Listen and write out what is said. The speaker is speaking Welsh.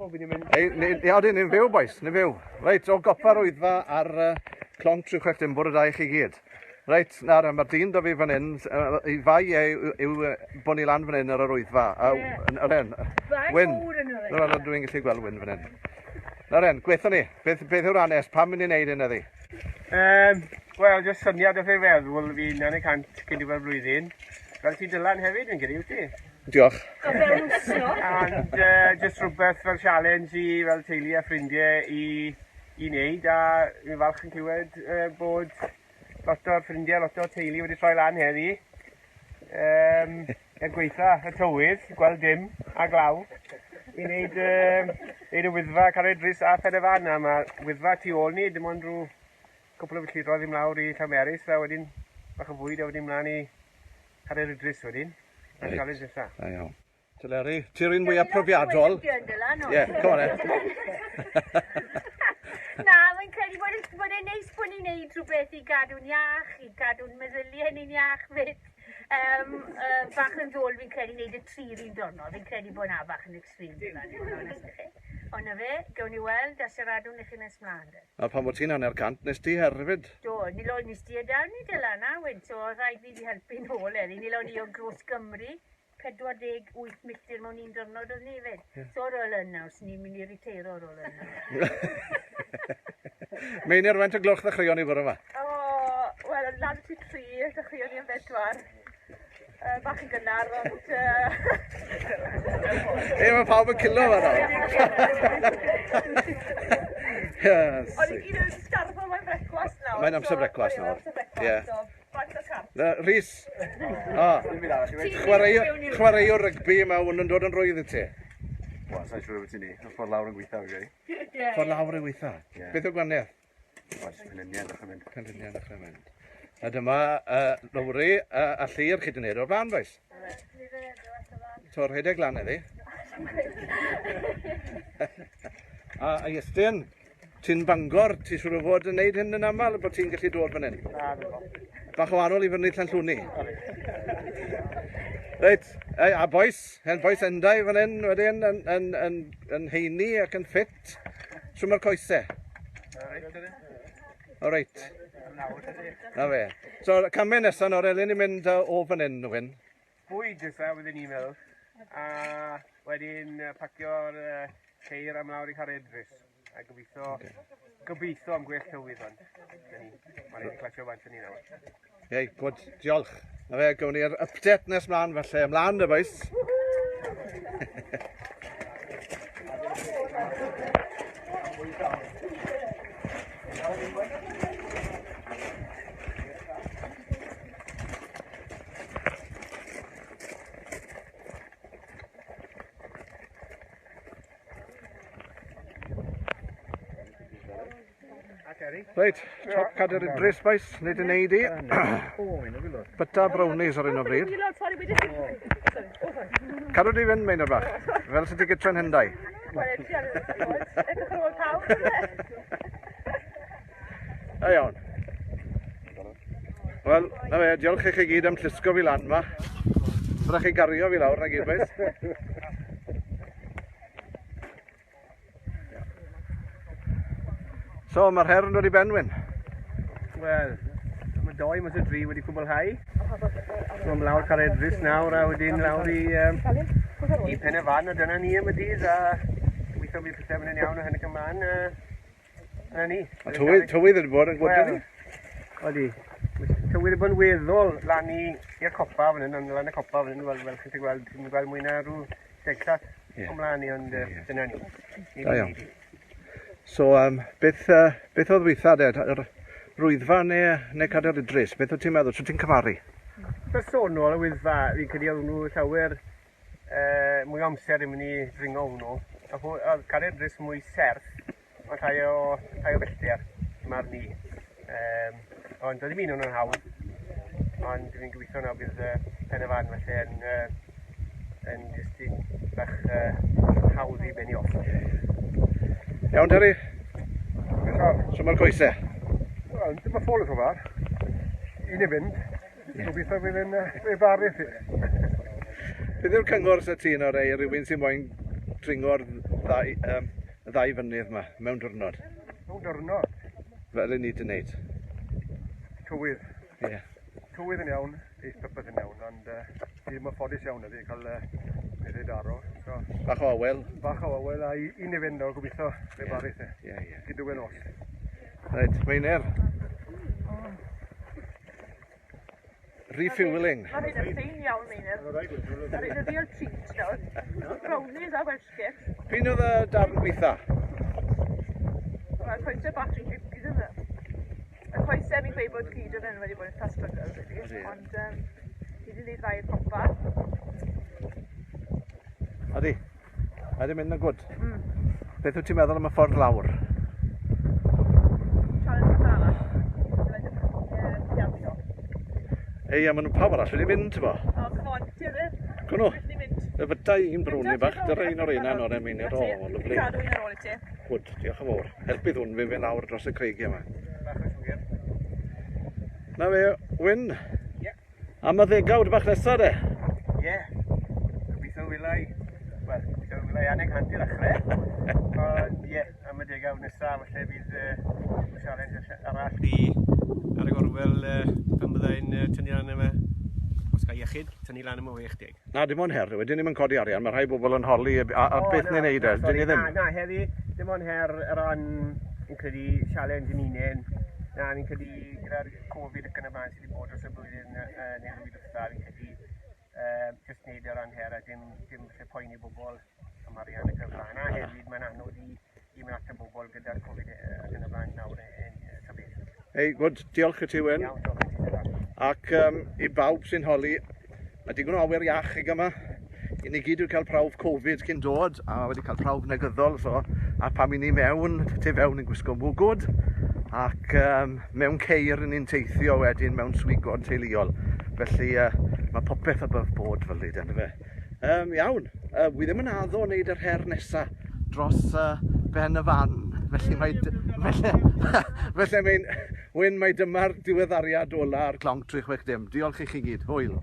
O, fi'n mynd. Ia, ni'n fyw, boes, ni'n fyw. Reit, o gopa'r wyddfa ar clont 3 bwr y 2 chi gyd. Reit, nawr, mae'r dyn da fi fan hyn, ei fai yw bod ni lan fan hyn ar yr wyddfa. Wyn, dwi'n gallu gweld Wyn fan hyn. Nawr en, gweithio ni, beth yw'r anes, pam mynd i'n neud hyn eddi? Wel, jyst syniad o fe feddwl fi'n 900 cyn diwedd blwyddyn. Fel ti Dylan hefyd, fi'n credu, wyt ti? Diolch. And jyst rhywbeth fel challenge i fel teulu a ffrindiau i wneud, a fi'n falch yn clywed bod lot o'r ffrindiau, lot o'r teulu wedi troi lan heddi. Gweithio y tywydd, gweld dim a glaw, i wneud y wyddfa Cared Rhys a Phenefan. A mae wyddfa tu ôl ni, dim ond rhyw cwpl o filltiroedd i mlawr i Llamerys, a wedyn bach o fwyd a wedyn mlaen i Cared Rhys wedyn. Reit. Da iawn. Teleri, ti'r un mwyaf profiadol. Ie, come on Na, mae'n credu bod e'n neis bod ni'n neud rhywbeth i gadw'n iach, i gadw'n meddyliau ni'n iach fyd. Bach yn ddol fi'n credu neud y 3 diwrnod. Fi'n credu bod na bach yn extreme dylan. Ond na fe, gawn ni weld a siaradwn i chi nes mlaen. A pan bod ti'n hanner cant, nes ti herfyd? Do, ni lôn nes ti a dawn ni dylan na, so rhaid fi di helpu'n ôl eri. Ni lôn i o Gros Gymru, 48 milltir mewn 1 diwrnod oedd ni fyd. So ar ôl yna, os ni'n mynd i riteiro ar ôl yna. Meinir faint o gloch ddechreuon ni fwrw yma? O, wel, lan ti 3, ddechreuon ni yn 4. Bach yn gynnar, ond... Mae pawb yn cilo fan o. Ond i gyd yn starfo mae'n brecwast nawr. Mae'n amser brecwast nawr. Ie. Rhys, chwaraewr rygbi yma, hwn yn dod yn rwydd i ti? Wel, sa'n siŵr beth i ni. Ffordd lawr yn gweithio, fi. Ffordd lawr yn gweithio? Beth yw'r gwaniaeth? Wel, cyflwyniad dechrau mynd. Cyflwyniad dechrau mynd. A dyma lawri a llir chi wedi gwneud o'r fan, boes? So, rhedeg lan eddi. A Iestyn, ti'n Bangor, ti'n siŵr o fod yn neud hyn yn aml, bod ti'n gallu dod fan hyn? Bach o anol i fyny Llanllwni. Reit, a boes endau fan hyn wedyn yn heini ac yn ffit. Trwy mae'r coesau? O reit. Na fe. So, camau nesaf o'r elin i mynd o fan hyn, Wyn? Bwyd nesaf wedyn ni'n meddwl. A wedyn pacio'r ceir am lawr i Cared Rhys. A gobeithio am gwell tywydd ond. Mae'n ei clatio bant yn ni nawr. Ie, gwyd, diolch. Na fe, gawn ni'r update nes mlaen falle. Mlaen dy boes. Reit, top Cader Idris boes, nid yn neud i. Byta brownies ar un o bryd. Cadw di fynd, Meinir bach, fel sydd ti gytra'n hyndai. Da iawn. Wel, na fe, diolch i chi gyd am llusgo fi lan yma. Byddwch chi gario fi lawr na gyd boes. So, mae'r her yn dod i benwyn? Wel, mae 2 mas o 3 wedi cwblhau. So, mae lawr Cared Rhys nawr a wedyn lawr i Phenefan, a dyna ni am y dydd, a weithio bydd pethau mynd yn iawn o hynny cymlaen. Dyna ni. A tywydd wedi bod yn gwrdd i? Odi. Tywydd wedi bod yn weddol lan i'r copa fan hyn, ond lan y copa fan hyn, fel chi'n gweld, ti'n gweld mwy na rhyw degllad ymlaen i, ond dyna ni. Da iawn. So, beth oedd weithio, yr rwyddfa neu Cader Idris? Beth oedd ti'n meddwl? So ti'n cyfaru? Personol y wyddfa, fi'n credu oedd nhw llawer mwy o amser i mynd i dringo hwnnw. Oedd Cader Idris mwy serth, ond llai o bellter, mae'r ni. Ond oedd ddim un o'n hawdd, ond fi'n gobeithio na bydd Phenefan felly yn jyst un bach hawdd i benni off. Iawn, Derry. So mae'r coesau? Wel, dyma ffôl o far. Un i fynd. Gobeithio bydd yn ei baru chi. Beth yw'r cyngor sy'n ti yn o'r rhywun sy'n moyn dringo'r ddau fynydd yma mewn diwrnod. Mewn diwrnod. Fel ni wedi wneud. Tywydd. Ie. Tywydd yn iawn, eith pypeth yn iawn, ond ddim yn ffodus iawn ydy cael pethau daro. So, Bach o awel. bach o awel a un i fynd o gobeithio fe barith e. Ie, ie. Gydw yn os. Reit, Meinir. Refueling. Mae'n hyn yn ffein iawn, Meinir. Ar un o real treat nawr. Brownies a welshkit. Pyn oedd y darn gweitha? Mae'n coesau battery chip gyd yn dda. Y coesau mi'n gweud bod gyd yn wedi bod yn fast struggle, really. Ond ni wedi gwneud ddau copa. Adi? Adi mynd yn gwrdd? Beth wyt ti'n meddwl am y ffordd lawr? Challenge yn dda. Diafio. Ei, a maen nhw pawb arall wedi mynd, ti'n bo? O, come on, Tyrwydd. Gwno? Ni mynd. Y fydau un brwni bach, dyr ein o'r un o'r Meinir. O, lyflu. Cadw un ar ôl i ti. Gwyd, diolch yn fawr. Helbydd hwn fi fynd lawr dros y creigiau yma. Bach o siwgr. Na fe, Wyn. Ie. Am y ddegawd bach nesaf de? Ie. Gobeithio wylai. Wel, gobeithio wylai aneg hanti ddechrau. Ond ie, am y degawd nesaf, falle bydd challenge arall. Ar y gorwel, pan byddai'n tynnu lan yma, os gael iechyd, tynnu lan yma 60. Na, dim ond her, wedyn ni'n codi arian. Mae rhai bobl yn holi a beth ni'n neud e. Dyn ni ddim. Na, heddi, dim ond her o ran, ni'n credu, challenge yn unen. Na, ni'n credu, gyda'r Covid ac yn y fan sydd wedi bod dros y blwyddyn neu'r flwyddyn diwethaf, ni'n credu just neud o ran her a dim falle poeni bobl am arian ac yn y fan. A hefyd, mae'n anodd i mynd at y bobl gyda'r Covid ac yn y fan nawr yn Sabeth. Ei, gwyd, diolch i ti, Wyn. Iawn, diolch i ti. Ac i bawb sy'n holi, mae digon o awyr iach i gyma. I ni gyd wedi cael prawf Covid cyn dod, a wedi cael prawf negyddol, so, a pam i ni mewn, tu fewn yn gwisgo mwgwd, ac mewn ceir yn un teithio wedyn mewn swigod teuluol. Felly mae popeth above board fel hyd, ynddo fe. Iawn, wi ddim yn addo wneud yr her nesaf dros ben y fan. Felly Wyn, mae dyma'r diweddariad ola'r clonc 360. Diolch i chi gyd. Hwyl.